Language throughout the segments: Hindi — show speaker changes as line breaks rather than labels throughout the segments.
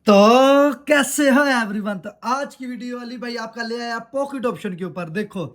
तो कैसे हो एवरीवन। तो आज की वीडियो अली भाई आपका ले आया पॉकेट ऑप्शन के ऊपर। देखो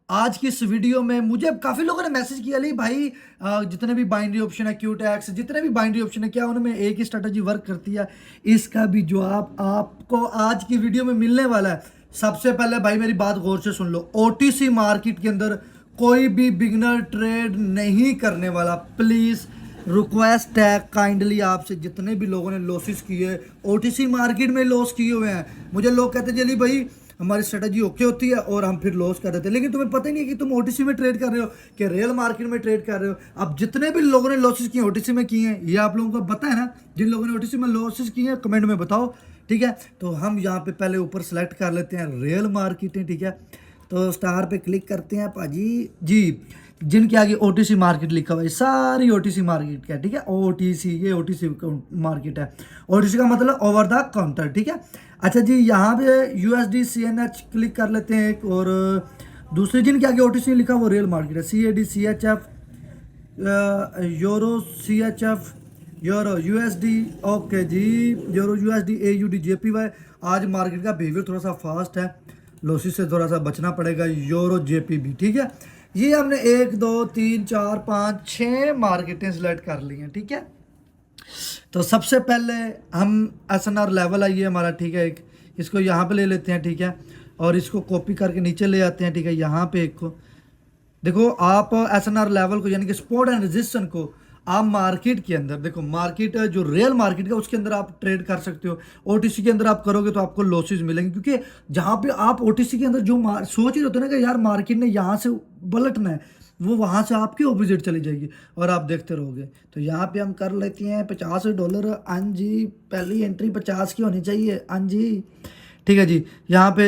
आज की इस वीडियो में मुझे काफी लोगों ने मैसेज किया, अली भाई जितने भी बाइनरी ऑप्शन है, क्यूटेक्स, जितने भी बाइनरी ऑप्शन है, क्या उनमें एक ही स्ट्रेटजी वर्क करती है? इसका भी जवाब आपको आज की वीडियो में मिलने वाला है। सबसे पहले भाई मेरी बात गौर से सुन लो। ओटीसी मार्केट के अंदर कोई भी बिगनर ट्रेड नहीं करने वाला। प्लीज रिक्वेस्ट है काइंडली आपसे, जितने भी लोगों ने लॉसेस किए ओटीसी मार्केट में लॉस किए हुए हैं। मुझे लोग कहते जली भाई हमारी स्ट्रेटजी ओके होती है और हम फिर लॉस कर देते हैं, लेकिन तुम्हें पता ही नहीं है कि तुम ओटीसी में ट्रेड कर रहे हो कि रियल मार्केट में ट्रेड कर रहे हो। अब जितने भी लोगों ने लॉसेस किए ओटीसी में किए हैं, ये आप लोगों को पता है ना? जिन लोगों ने ओटीसी में लॉसेस किए हैं कमेंट में बताओ, ठीक है? तो हम यहाँ पे पहले ऊपर सेलेक्ट कर लेते हैं रियल मार्केट है, ठीक है? तो स्टार पे क्लिक करते हैं पाजी जी। जिनके आगे ओटीसी मार्केट लिखा हुआ है सारी ओटीसी मार्केट का, ठीक है? ओटीसी, ये ओटीसी मार्केट है। ओटीसी का मतलब ओवर द काउंटर, ठीक है? अच्छा जी, यहाँ पे यूएसडी सीएनएच क्लिक कर लेते हैं एक, और दूसरी जिनके आगे ओटीसी लिखा वो रियल मार्केट है। CAD CHF, euro CHF, euro USD, okay जी, यूरो यूएसडी, एयूडी, जेपीवाई। आज मार्केट का बिहेवियर थोड़ा सा फास्ट है, लॉसेस से थोड़ा सा बचना पड़ेगा। यूरो जेपीबी, ठीक है? ये हमने 1 2 3 4 5 6 मार्केटें सिलेक्ट कर ली हैं, ठीक है? तो सबसे पहले हम एसएनआर लेवल आइए हमारा, ठीक है? एक इसको यहाँ पे ले लेते हैं, ठीक है? और इसको कॉपी करके नीचे ले आते हैं, ठीक है? यहाँ पे एक को देखो आप एसएनआर लेवल को यानी कि सपोर्ट एंड रेजिस्टेंस को आप मार्केट के अंदर देखो, मार्केट जो रियल मार्केट का उसके अंदर आप ट्रेड कर सकते हो। ओटीसी के अंदर आप करोगे तो आपको लॉसेस मिलेंगे, क्योंकि जहां पे आप ओटीसी के अंदर जो सोच ही होते हो ना कि यार मार्केट ने यहाँ से पलटना है, वो वहां से आपकी ऑपोजिट चली जाएगी और आप देखते रहोगे। तो यहाँ पे हम कर लेते हैं $50। हाँ जी, पहली एंट्री 50 की होनी चाहिए। हाँ जी, ठीक है जी। यहाँ पे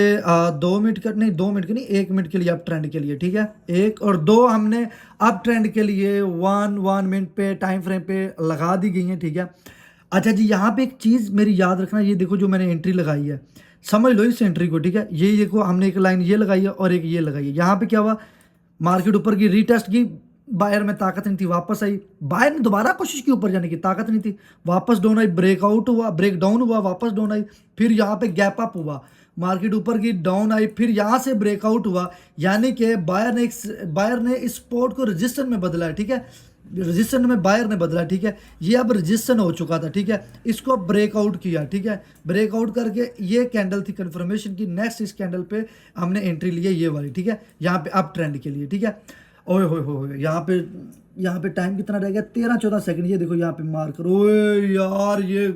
2 मिनट का नहीं, 2 मिनट के नहीं, 1 मिनट के लिए अप ट्रेंड के लिए, ठीक है? 1 और 2 हमने अप ट्रेंड के लिए 1 मिनट पे टाइम फ्रेम पे लगा दी गई है, ठीक है? अच्छा जी, यहाँ पे एक चीज़ मेरी याद रखना, ये देखो जो मैंने एंट्री लगाई है, समझ लो इस एंट्री को, ठीक है? ये देखो हमने एक लाइन ये लगाई है और एक ये लगाई है। यहाँ पे क्या हुआ, मार्केट ऊपर की रीटेस्ट की, बायर में ताकत नहीं थी, वापस आई। बायर ने दोबारा कोशिश की ऊपर जाने की, ताकत नहीं थी, वापस डाउन आई, ब्रेकआउट हुआ, ब्रेक डाउन हुआ, वापस डाउन आई, फिर यहाँ पे गैप अप हुआ, मार्केट ऊपर की, डाउन आई, फिर यहाँ से ब्रेकआउट हुआ। यानी कि बायर ने इस सपोर्ट को रेजिस्टेंस में बदला है, ठीक है? रेजिस्टेंस में बायर ने बदला, ठीक है? ये अब रेजिस्टेंस हो चुका था, ठीक है? इसको ब्रेकआउट किया, ठीक है? ब्रेकआउट करके ये कैंडल थी कंफर्मेशन की, नेक्स्ट इस कैंडल पे हमने एंट्री ली है ये वाली, ठीक है? यहाँ पे अप ट्रेंड के लिए, ठीक है? ओए हो यहाँ पे टाइम कितना रह गया? 13-14 सेकंड। ये देखो यहाँ पे मार्कर, ओए यार ये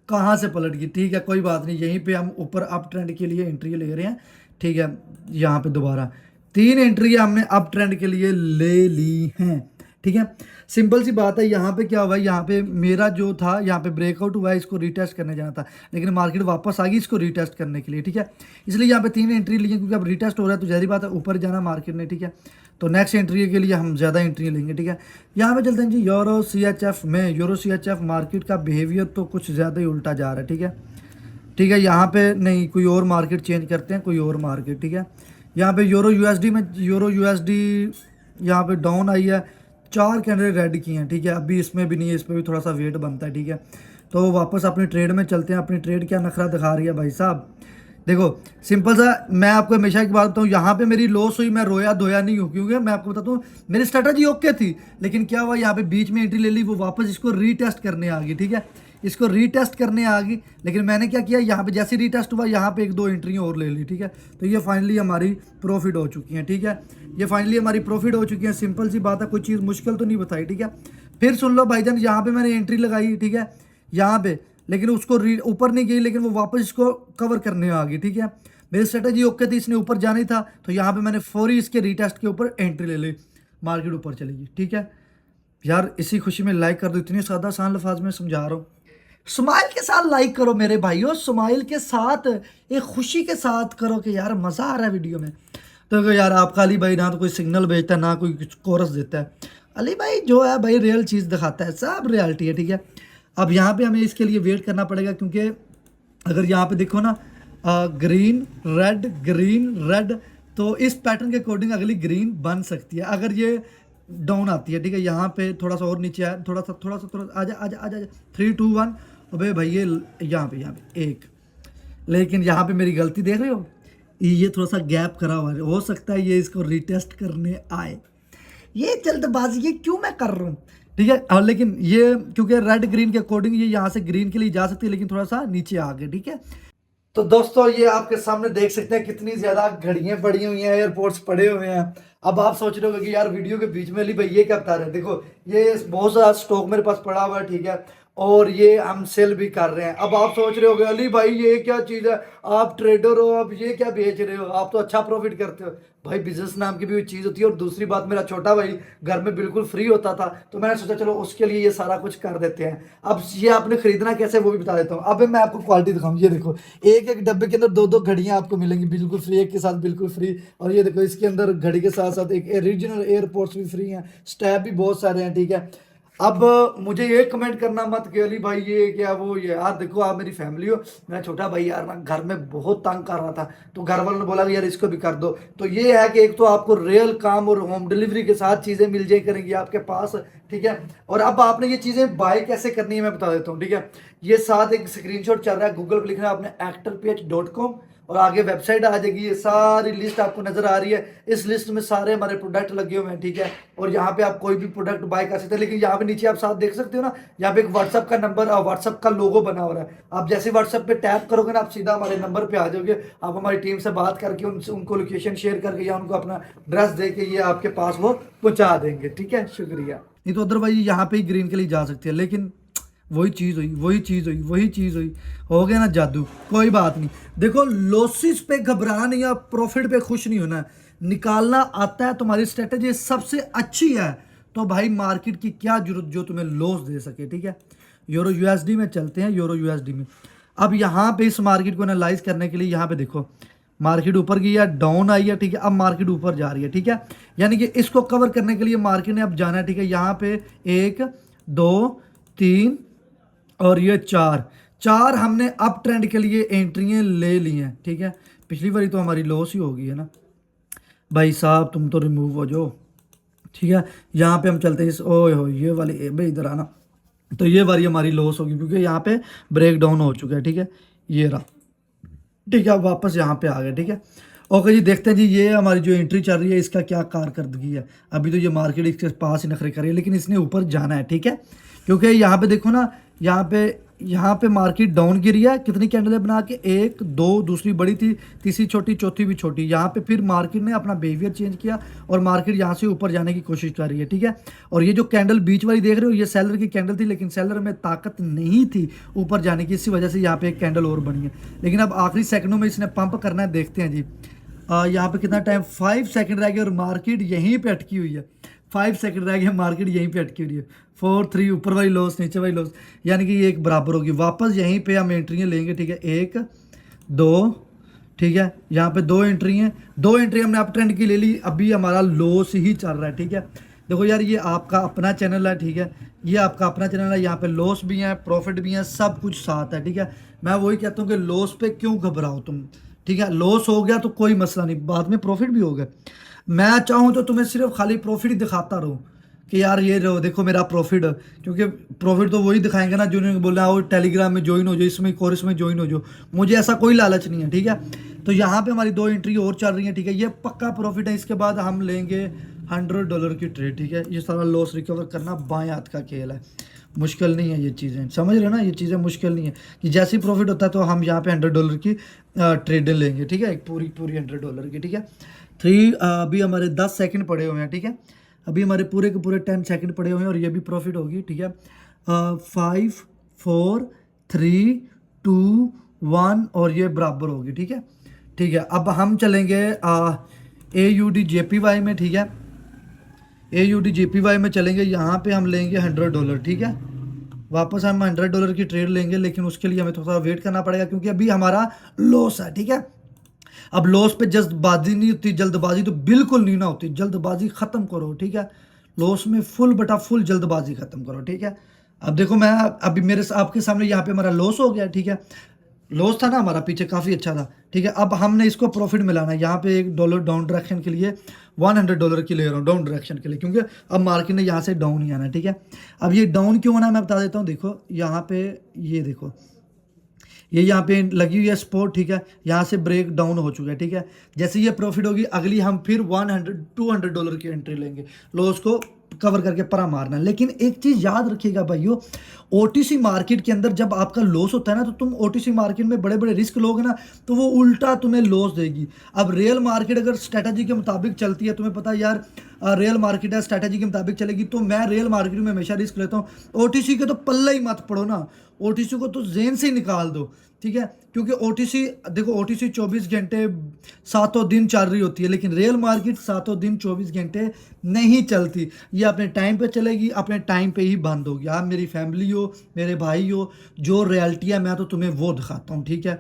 कहाँ से पलट गई? ठीक है, कोई बात नहीं, यहीं पे हम ऊपर अप ट्रेंड के लिए एंट्री ले रहे हैं, ठीक है? यहाँ पे दोबारा 3 एंट्री हमने अप ट्रेंड के लिए ले ली हैं, ठीक है? सिंपल सी बात है। यहाँ पे क्या हुआ, यहाँ पे मेरा जो था यहाँ पे ब्रेकआउट हुआ है, इसको रीटेस्ट करने जाना था, लेकिन मार्केट वापस आ गई इसको रीटेस्ट करने के लिए, ठीक है? इसलिए यहाँ पे 3 एंट्री ली है, क्योंकि अब रीटेस्ट हो रहा है तो जहरी बात है ऊपर जाना मार्केट ने, ठीक है? तो नेक्स्ट एंट्री के लिए हम ज़्यादा एंट्री लेंगे, ठीक है? यहाँ पे चलते हैं जी यूरो सीएचएफ में। यूरो सीएचएफ मार्केट का बिहेवियर तो कुछ ज़्यादा ही उल्टा जा रहा है, ठीक है? ठीक है, यहाँ पे नहीं, कोई और मार्केट चेंज करते हैं, कोई और मार्केट, ठीक है? यहाँ पे यूरो यूएसडी में, यूरो यूएसडी यहाँ पे डाउन आई है, 4 कैंडल रेड की हैं, ठीक है? अभी इसमें भी नहीं है, इस पर भी थोड़ा सा वेट बनता है, ठीक है? तो वापस अपनी ट्रेड में चलते हैं। अपनी ट्रेड क्या नखरा दिखा रही है भाई साहब? देखो सिंपल सा, मैं आपको हमेशा एक बात बताऊँ, यहाँ पे मेरी लॉस हुई, मैं रोया धोया नहीं हूँ, क्योंकि मैं आपको बताता हूँ मेरी स्ट्रेटजी ओके थी, लेकिन क्या हुआ, यहाँ पे बीच में एंट्री ले ली, वो वापस इसको रीटेस्ट करने आ गई, ठीक है? इसको रीटेस्ट करने आ गई, लेकिन मैंने क्या किया, यहाँ पे जैसे रीटेस्ट हुआ यहाँ पे 1-2 एंट्री और ले ली, ठीक है? तो ये फाइनली हमारी प्रॉफिट हो चुकी है, ठीक है? ये फाइनली हमारी प्रॉफिट हो चुकी है। सिंपल सी बात है, कोई चीज़ मुश्किल तो नहीं बताई, ठीक है? फिर सुन लो भाईजान, यहाँ पे मैंने एंट्री लगाई, ठीक है? यहाँ पे, लेकिन उसको ऊपर नहीं गई, लेकिन वो वापस इसको कवर करने आ गई, ठीक है? मेरी स्ट्रेटजी ओके थी, इसने ऊपर जाना ही था, तो यहाँ पे मैंने फौरी इसके रीटेस्ट के ऊपर एंट्री ले ली, मार्केट ऊपर चलेगी, ठीक है? यार इसी खुशी में लाइक कर दो, इतनी सादा आसान लफाज में समझा रहा हूँ। स्माइल के साथ लाइक करो मेरे भाइयों, स्माइल के साथ, एक खुशी के साथ करो कि यार मज़ा आ रहा है वीडियो में। तो यार आपका अली भाई ना तो कोई सिग्नल भेजता है ना कोई कोरस देता है। अली भाई जो है भाई रियल चीज़ दिखाता है, सब रियलिटी है, ठीक है? अब यहाँ पे हमें इसके लिए वेट करना पड़ेगा, क्योंकि अगर यहाँ पे देखो ना, ग्रीन रेड, तो इस पैटर्न के अकॉर्डिंग अगली ग्रीन बन सकती है अगर ये डाउन आती है, ठीक है? यहाँ पे थोड़ा सा और नीचे आया, थोड़ा सा आजा आजा आजा, 3 2 1, अबे भाई ये यहाँ पे एक, लेकिन यहाँ पे मेरी गलती देख रहे हो, ये थोड़ा सा गैप करा हुआ है, हो सकता है ये इसको रिटेस्ट करने आए। ये जल्दबाजी ये क्यों मैं कर रहा हूँ, ठीक है। और लेकिन ये क्योंकि रेड ग्रीन के अकॉर्डिंग ये यहाँ से ग्रीन के लिए जा सकती है, लेकिन थोड़ा सा नीचे आ गए, ठीक है। तो दोस्तों ये आपके सामने देख सकते हैं कितनी ज्यादा घड़ियां पड़ी हुई हैं, एयरपोर्ट्स पड़े हुए हैं। अब आप सोच रहे हो कि यार वीडियो के बीच में अली भाई ये क्या बता रहे हैं, देखो ये बहुत सारा स्टॉक मेरे पास पड़ा हुआ है, ठीक है, और ये हम सेल भी कर रहे हैं। अब आप सोच रहे हो अली भाई ये क्या चीज़ है, आप ट्रेडर हो, अब ये क्या बेच रहे हो, आप तो अच्छा प्रॉफिट करते हो। भाई बिजनेस नाम की भी चीज़ होती है, और दूसरी बात मेरा छोटा भाई घर में बिल्कुल फ्री होता था, तो मैंने सोचा चलो उसके लिए ये सारा कुछ कर देते हैं। अब ये आपने खरीदना कैसे वो भी बता देता हूँ। अब मैं आपको क्वालिटी दिखाऊँ, ये देखो एक एक डब्बे के अंदर दो दो घड़ियाँ आपको मिलेंगी बिल्कुल फ्री, एक के साथ बिल्कुल फ्री। और ये देखो इसके अंदर घड़ी के साथ साथ एक ओरिजिनल एयरपोर्ट्स भी फ्री हैं, स्टैप भी बहुत सारे हैं, ठीक है। अब मुझे ये कमेंट करना मत कि अली भाई ये क्या वो ये, यार देखो आप मेरी फैमिली हो, मेरा छोटा भाई यार ना घर में बहुत तंग कर रहा था, तो घर वालों ने बोला कि यार इसको भी कर दो। तो ये है कि एक तो आपको रियल काम और होम डिलीवरी के साथ चीज़ें मिल जाए करेंगी आपके पास, ठीक है। और अब आपने ये चीज़ें बाय कैसे करनी है मैं बता देता हूँ, ठीक है। ये साथ एक स्क्रीनशॉट चल रहा है, गूगल पर लिखना है आपने actorph.com, और आगे वेबसाइट आ जाएगी, ये सारी लिस्ट आपको नजर आ रही है। इस लिस्ट में सारे हमारे प्रोडक्ट लगे हुए हैं, ठीक है। और यहाँ पे आप कोई भी प्रोडक्ट बाय कर सकते हैं, लेकिन यहाँ पे नीचे आप साथ देख सकते हो ना, यहाँ पे एक व्हाट्सअप का नंबर और व्हाट्सअप का लोगो बना हो रहा है। आप जैसे व्हाट्सअप पे टैप करोगे ना, आप सीधा हमारे नंबर पे आ जाओगे। आप हमारी टीम से बात करके उनसे उनको लोकेशन शेयर करके या उनको अपना एड्रेस दे के ये आपके पास वो पहुँचा देंगे, ठीक है। शुक्रिया। नहीं तो अदरवाइज यहाँ पे ही ग्रीन के लिए जा सकती है, लेकिन वही चीज़ हुई, वही चीज़ हुई, वही चीज़ हुई, हो गया ना जादू। कोई बात नहीं, देखो लॉसेस पे घबराना नहीं है, प्रॉफिट पे खुश नहीं होना है, निकालना आता है। तुम्हारी स्ट्रेटेजी सबसे अच्छी है तो भाई मार्केट की क्या जरूरत जो तुम्हें लॉस दे सके, ठीक है। यूरो यूएसडी में चलते हैं, यूरो यूएसडी में। अब यहाँ पे इस मार्केट को एनालाइज करने के लिए यहाँ पे देखो मार्केट ऊपर गई है, डाउन आई है, ठीक है। अब मार्केट ऊपर जा रही है, ठीक है, यानी कि इसको कवर करने के लिए मार्केट ने अब जाना है, ठीक है। यहाँ पे 1 2 3 और ये चार हमने अप ट्रेंड के लिए एंट्रियां ले ली हैं, ठीक है। पिछली बारी तो हमारी लॉस ही होगी है ना भाई साहब, तुम तो रिमूव हो जाओ, ठीक है। यहाँ पे हम चलते हैं इस ओए हो ये वाली भाई इधर आना, तो ये बारी हमारी लॉस होगी क्योंकि यहाँ पे ब्रेक डाउन हो चुका है, ठीक है। ये रहा, ठीक है। अब वापस यहाँ पे आ गए, ठीक है। ओके जी, देखते हैं जी ये हमारी जो एंट्री चल रही है इसका क्या कारकर्दगी है। अभी तो ये मार्केट इसके पास ही नखरे कर रही है, लेकिन इसने ऊपर जाना है, ठीक है। क्योंकि यहाँ पे देखो ना, यहाँ पे मार्केट डाउन गिरी है, कितनी कैंडलें बना के, 1 2, दूसरी बड़ी थी, तीसरी छोटी, चौथी भी छोटी। यहाँ पे फिर मार्केट ने अपना बिहेवियर चेंज किया और मार्केट यहाँ से ऊपर जाने की कोशिश कर रही है, ठीक है। और ये जो कैंडल बीच वाली देख रहे हो ये सेलर की कैंडल थी, लेकिन सेलर में ताकत नहीं थी ऊपर जाने की, इसी वजह से यहाँ पे एक कैंडल और बनी है। लेकिन अब आखिरी सेकंडों में इसने पंप करना है, देखते हैं जी। यहाँ पे कितना टाइम, 5 सेकंड रह गए और मार्केट यहीं पे अटकी हुई है। 5 सेकंड रह गए, मार्केट यहीं पे अटकी हुई है। 4 3, ऊपर वाली लॉस, नीचे वाली लॉस, यानी कि ये एक बराबर होगी। वापस यहीं पे हम एंट्रियाँ लेंगे, ठीक है। 1 2, ठीक है। यहाँ पे 2 एंट्री हैं, 2 एंट्री हमने अप ट्रेंड की ले ली। अभी हमारा लॉस ही चल रहा है, ठीक है। देखो यार ये आपका अपना चैनल है, ठीक है, ये आपका अपना चैनल है। यहाँ पे लॉस भी है, प्रॉफिट भी है, सब कुछ साथ है, ठीक है। मैं वही कहता हूँ कि लॉस पे क्यों घबराओ तुम, ठीक है। लॉस हो गया तो कोई मसला नहीं, बाद में प्रॉफिट भी हो गया। मैं चाहूँ तो तुम्हें सिर्फ खाली प्रॉफिट ही दिखाता रहूँ कि यार ये रहो देखो मेरा प्रॉफिट, क्योंकि प्रॉफिट तो वही दिखाएंगे ना जिन्होंने बोला हो टेलीग्राम में ज्वाइन हो जाओ, इसमें कोर्स में ज्वाइन हो जाओ। मुझे ऐसा कोई लालच नहीं है, ठीक है। तो यहाँ पे हमारी 2 एंट्री और चल रही है, ठीक है। ये पक्का प्रॉफिट है, इसके बाद हम लेंगे $100 की ट्रेड, ठीक है। ये सारा लॉस रिकवर करना बाएं हाथ का खेल है, मुश्किल नहीं है ये चीज़ें, समझ रहे हो ना, ये चीज़ें मुश्किल नहीं है कि जैसे ही प्रॉफिट होता है तो हम यहाँ पे $100 की ट्रेड लेंगे, ठीक है, एक पूरी $100 की, ठीक है। अभी हमारे 10 सेकंड पड़े हुए हैं, ठीक है। अभी हमारे पूरे के पूरे 10 सेकंड पड़े हुए हैं और ये भी प्रॉफिट होगी, ठीक है। 5 4 3 2 1 और ये बराबर होगी, ठीक है, ठीक है। अब हम चलेंगे AUD/JPY में, ठीक है। AUD/JPY में चलेंगे, यहाँ पे हम लेंगे $100, ठीक है। वापस हम $100 की ट्रेड लेंगे, लेकिन उसके लिए हमें थोड़ा सा वेट करना पड़ेगा क्योंकि अभी हमारा लॉस है, ठीक है। अब लॉस पे जल्दबाजी नहीं होती, जल्दबाजी तो बिल्कुल नहीं ना होती, जल्दबाजी ख़त्म करो, ठीक है। लॉस में फुल बटा फुल जल्दबाजी ख़त्म करो, ठीक है। अब देखो मैं अभी मेरे आपके सामने यहाँ पे हमारा लॉस हो गया, ठीक है। लॉस था ना हमारा पीछे काफ़ी अच्छा था, ठीक है। अब हमने इसको प्रॉफिट मिलाना है। यहाँ पे $1 डाउन डायरेक्शन के लिए $100 की ले रहा हूँ डाउन डायरेक्शन के लिए, क्योंकि अब मार्केट ने यहाँ से डाउन ही आना है, ठीक है। अब ये डाउन क्यों आना है मैं बता देता हूँ। देखो यहाँ पे, ये देखो, ये यहाँ पे लगी हुई है सपोर्ट, ठीक है। यहाँ से ब्रेक डाउन हो चुका है, ठीक है। जैसे ये प्रॉफिट होगी अगली हम फिर $200 की एंट्री लेंगे, लॉस को कवर करके परा मारना। लेकिन एक चीज़ याद रखिएगा भाइयों, ओटीसी मार्केट के अंदर जब आपका लॉस होता है ना, तो तुम ओटीसी मार्केट में बड़े बड़े रिस्क लोगे ना, तो वो उल्टा तुम्हें लॉस देगी। अब रियल मार्केट अगर स्ट्रैटेजी के मुताबिक चलती है, तुम्हें पता है यार रियल मार्केट है स्ट्रैटेजी के मुताबिक चलेगी, तो मैं रियल मार्केट में हमेशा रिस्क लेता हूँ। ओटीसी के तो पल्ले ही मत पड़ो ना, ओटीसी को तो जेन से ही निकाल दो, ठीक है। क्योंकि ओटीसी देखो, ओटीसी 24 घंटे सातों दिन चल रही होती है, लेकिन रियल मार्केट सातों दिन 24 घंटे नहीं चलती। ये अपने टाइम पे चलेगी, अपने टाइम पे ही बंद होगी। आप मेरी फैमिली हो, मेरे भाई हो, जो रियलिटी है मैं तो तुम्हें वो दिखाता हूँ, ठीक है।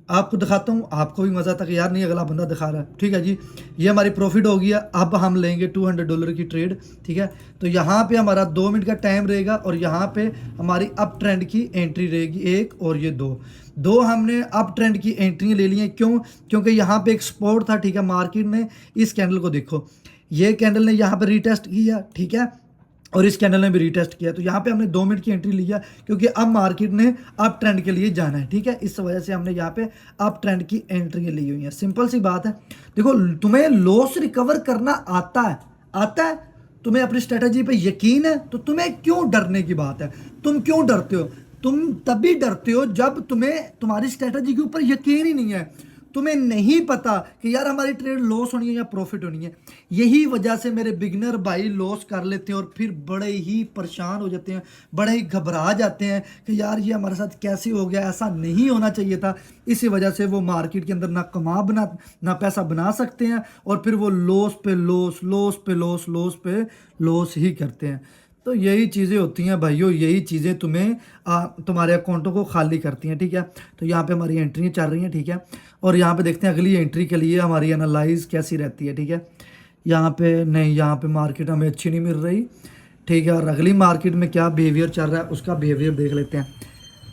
आपको दिखाता हूँ, आपको भी मज़ा आता कि यार नहीं अगला बंदा दिखा रहा है, ठीक है जी। ये हमारी प्रॉफिट हो गया। अब हम लेंगे $200 की ट्रेड, ठीक है। तो यहाँ पे हमारा 2 मिनट का टाइम रहेगा और यहाँ पे हमारी अप ट्रेंड की एंट्री रहेगी, एक और ये दो हमने अप ट्रेंड की एंट्री ले ली हैं। क्यों? क्योंकि यहाँ पे एक सपोर्ट था, ठीक है। मार्केट ने इस कैंडल को देखो, ये कैंडल ने यहाँ पे रीटेस्ट किया, ठीक है, और इस कैंडल ने भी रीटेस्ट किया। तो यहाँ पे हमने 2 मिनट की एंट्री लिया, क्योंकि अब मार्केट ने अप ट्रेंड के लिए जाना है, ठीक है। इस वजह से हमने यहाँ पे अप ट्रेंड की एंट्री ली हुई है। सिंपल सी बात है। देखो, तुम्हें लॉस रिकवर करना आता है, तुम्हें अपनी स्ट्रेटजी पे यकीन है, तो तुम्हें क्यों डरने की बात है? तुम क्यों डरते हो? तुम तभी डरते हो जब तुम्हें तुम्हारी स्ट्रेटजी के ऊपर यकीन ही नहीं है, तुम्हें नहीं पता कि यार हमारी ट्रेड लॉस होनी है या प्रॉफिट होनी है। यही वजह से मेरे बिगनर भाई लॉस कर लेते हैं और फिर बड़े ही परेशान हो जाते हैं, बड़े ही घबरा जाते हैं कि यार ये हमारे साथ कैसे हो गया, ऐसा नहीं होना चाहिए था। इसी वजह से वो मार्केट के अंदर ना पैसा बना सकते हैं, और फिर वो लॉस पे लॉस ही करते हैं। तो यही चीज़ें होती हैं भाइयों, यही चीज़ें तुम्हें तुम्हारे अकाउंटों को खाली करती हैं, ठीक है। तो यहाँ पे हमारी एंट्रियाँ चल रही हैं, ठीक है। और यहाँ पे देखते हैं अगली एंट्री के लिए हमारी एनालाइज कैसी रहती है, ठीक है। यहाँ पे नहीं, यहाँ पे मार्केट हमें अच्छी नहीं मिल रही, ठीक है। और अगली मार्केट में क्या बिहेवियर चल रहा है उसका बिहेवियर देख लेते हैं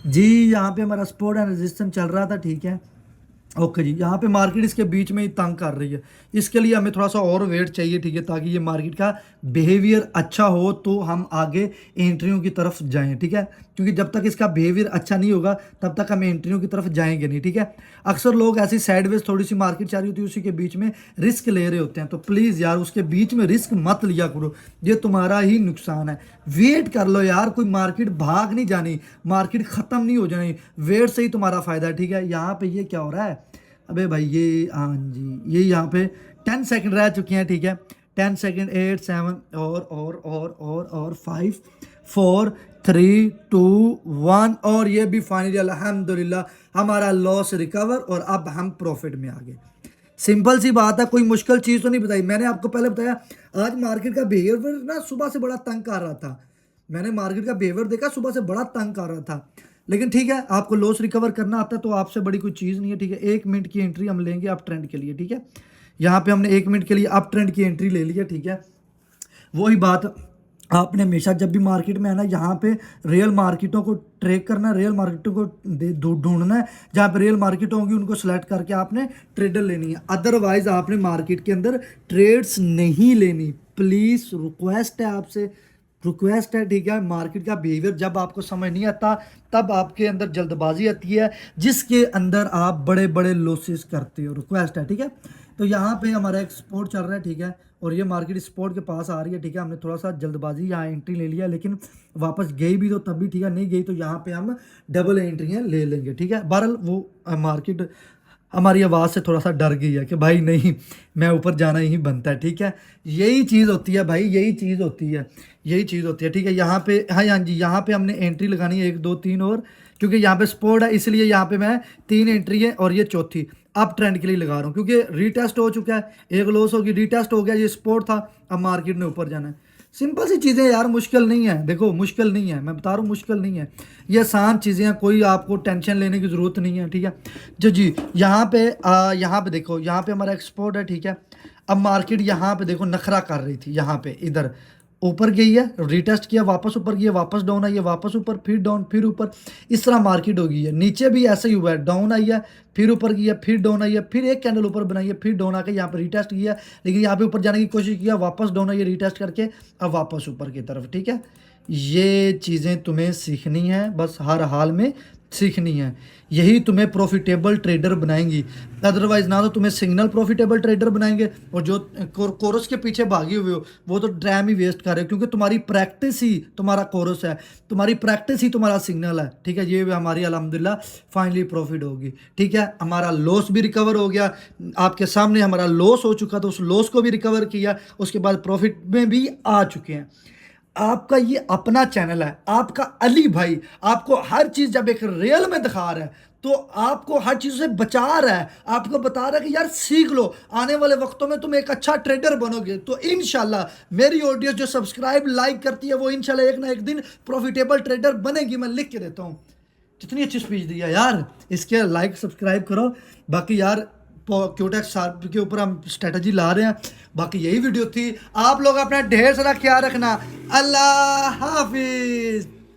जी। यहाँ पे हमारा सपोर्ट एंड रेजिस्टेंस चल रहा था, ठीक है। ओके जी, यहाँ पे मार्केट इसके बीच में ही तंग कर रही है, इसके लिए हमें थोड़ा सा और वेट चाहिए, ठीक है, ताकि ये मार्केट का बिहेवियर अच्छा हो तो हम आगे एंट्रियों की तरफ जाएं, ठीक है। क्योंकि जब तक इसका बिहेवियर अच्छा नहीं होगा तब तक हम एंट्रियों की तरफ जाएंगे नहीं, ठीक है। अक्सर लोग ऐसी साइडवेज थोड़ी सी मार्केट चाह रही होती है, उसी के बीच में रिस्क ले रहे होते हैं, तो प्लीज़ यार उसके बीच में रिस्क मत लिया करो, ये तुम्हारा ही नुकसान है। वेट कर लो यार, कोई मार्केट भाग नहीं जानी, मार्केट ख़त्म नहीं हो जानी, वेट से ही तुम्हारा फ़ायदा है, ठीक है। यहाँ पे ये क्या हो रहा है? अबे भाई ये, हाँ जी, ये यहाँ पे 10 सेकंड रह चुके हैं, ठीक है। 10 सेकंड, 8 7 और 5 4 3 2 1, और ये भी फाइनली अल्हम्दुलिल्लाह हमारा लॉस रिकवर, और अब हम प्रॉफिट में आ गए। सिंपल सी बात है, कोई मुश्किल चीज़ तो नहीं बताई। मैंने आपको पहले बताया आज मार्केट का बिहेवियर ना सुबह से बड़ा तंग कर रहा था, मैंने मार्केट का बिहेवियर देखा सुबह से बड़ा तंग कर रहा था। लेकिन ठीक है, आपको लॉस रिकवर करना आता है तो आपसे बड़ी कोई चीज़ नहीं है, ठीक है। 1 मिनट की एंट्री हम लेंगे अप ट्रेंड के लिए, ठीक है। यहाँ पे हमने 1 मिनट के लिए अप ट्रेंड की एंट्री ले लिया, ठीक है। वही बात आपने हमेशा जब भी मार्केट में आना, यहाँ पे रियल मार्केटों को ट्रैक करना, रियल मार्केटों को ढूंढना है, जहाँ पे रियल मार्केट होंगी उनको सेलेक्ट करके आपने ट्रेडर लेनी है। अदरवाइज आपने मार्केट के अंदर ट्रेड्स नहीं लेनी। प्लीज़ रिक्वेस्ट है आपसे, रिक्वेस्ट है, ठीक है। मार्केट का बिहेवियर जब आपको समझ नहीं आता तब आपके अंदर जल्दबाजी आती है, जिसके अंदर आप बड़े बड़े लॉसेस करते हो। रिक्वेस्ट है, ठीक है। तो यहाँ पे हमारा एक सपोर्ट चल रहा है, ठीक है, और ये मार्केट सपोर्ट के पास आ रही है, ठीक है। हमने थोड़ा सा जल्दबाजी यहाँ एंट्री ले लिया, लेकिन वापस गई भी तो तब भी, ठीक है, नहीं गई तो यहाँ पे हम डबल एंट्रियाँ ले लेंगे, ठीक है। बहरहाल वो मार्केट हमारी आवाज़ से थोड़ा सा डर गई है कि भाई नहीं, मैं ऊपर जाना ही बनता है, ठीक है। यही चीज़ होती है भाई, यही चीज़ होती है, ठीक है। यहाँ पे हाँ जी, यहाँ पे हमने एंट्री लगानी है 1 2 3, और क्योंकि यहाँ पे सपोर्ट है इसलिए यहाँ पे मैं 3 एंट्री है और ये चौथी अप ट्रेंड के लिए लगा रहा हूँ, क्योंकि रीटेस्ट हो चुका है, एक लॉस होगी, रीटेस्ट हो गया, ये सपोर्ट था, अब मार्केट ने ऊपर जाना है। सिंपल सी चीज़ें यार, मुश्किल नहीं है। देखो मुश्किल नहीं है, मैं बता रहा हूँ मुश्किल नहीं है, ये आसान चीज़ें हैं, कोई आपको टेंशन लेने की ज़रूरत नहीं है, ठीक है जी। यहाँ पे देखो, यहाँ पे हमारा एक्सपोर्ट है, ठीक है। अब मार्केट यहाँ पे देखो नखरा कर रही थी, यहाँ पे इधर ऊपर गई है, रीटेस्ट किया, वापस ऊपर गई है, वापस डाउन आई है, वापस ऊपर, फिर डाउन, फिर ऊपर, इस तरह मार्केट हो गई है। नीचे भी ऐसा ही हुआ है, डाउन आई है, फिर ऊपर गई है, फिर डाउन आई है, फिर एक कैंडल ऊपर बनाई है, फिर डाउन आके यहाँ पे रीटेस्ट किया, लेकिन यहाँ पे ऊपर जाने की कोशिश किया, वापस डाउन आई है, रीटेस्ट करके अब वापस ऊपर की तरफ। ठीक है, ये चीज़ें तुम्हें सीखनी है, बस हर हाल में सीखनी है, यही तुम्हें प्रॉफिटेबल ट्रेडर बनाएंगी। अदरवाइज ना तो तुम्हें सिग्नल प्रॉफिटेबल ट्रेडर बनाएंगे, और जो कोरस के पीछे भागे हुए हो वो तो टाइम ही वेस्ट कर रहे हो, क्योंकि तुम्हारी प्रैक्टिस ही तुम्हारा कोरस है, तुम्हारी प्रैक्टिस ही तुम्हारा सिग्नल है। ठीक है, ये भी हमारी अल्हम्दुलिल्लाह फाइनली प्रॉफिट होगी। ठीक है, हमारा लॉस भी रिकवर हो गया, आपके सामने हमारा लॉस हो चुका था, उस लॉस को भी रिकवर किया, उसके बाद प्रॉफिट में भी आ चुके हैं। आपका ये अपना चैनल है, आपका अली भाई आपको हर चीज़ जब एक रियल में दिखा रहा है, तो आपको हर चीज़ से बचा रहा है, आपको बता रहा है कि यार सीख लो, आने वाले वक्तों में तुम एक अच्छा ट्रेडर बनोगे। तो इंशाल्लाह मेरी ऑडियंस जो सब्सक्राइब लाइक करती है वो इंशाल्लाह एक ना एक दिन प्रॉफिटेबल ट्रेडर बनेगी, मैं लिख के देता हूँ। कितनी अच्छी स्पीच दी है यार, इसके लाइक सब्सक्राइब करो। बाकी यार क्यूटेक्स के ऊपर हम स्ट्रेटजी ला रहे हैं। बाकी यही वीडियो थी, आप लोग अपना ढेर सारा ख्याल रखना। अल्लाह हाफिज।